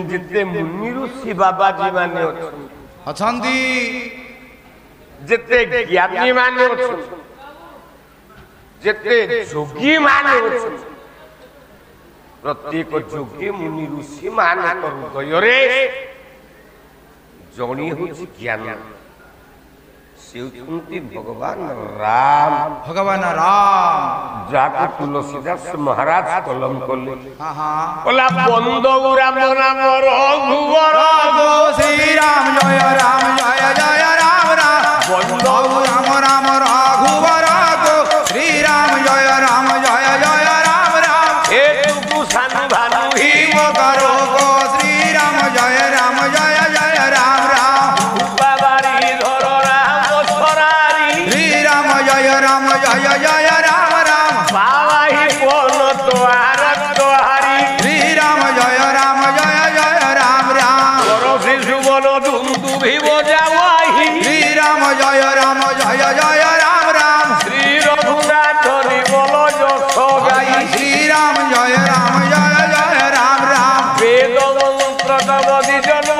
जिते मुनि ऋषि बाबाजी माने अछंती जिते ज्ञानी माने जिते जोगी माने प्रत्येक जोगी मुनि ऋषि माने हृदय जणी हूँ ज्ञान भगवान राम जाको तुलसीदास महाराज कलम कले बोला बंदो राम नाम रघुवर श्री राम जय राम राम बंदो राम राम रघुवर श्री राम जय राम राम हे तुकु सानु भानु ही करो गो श्री राम जय राम राम बाबारी धर राम छरारी श्री राम जय राम बाबा ही बोल तोहार तोहारी श्री राम जय राम करो शिशु बोलो धुंदु भी बजावाही श्री राम जय राम श्री रघुनाथ री बोलो जस गाई श्री राम जय राम वेद मंत्र तब जन्म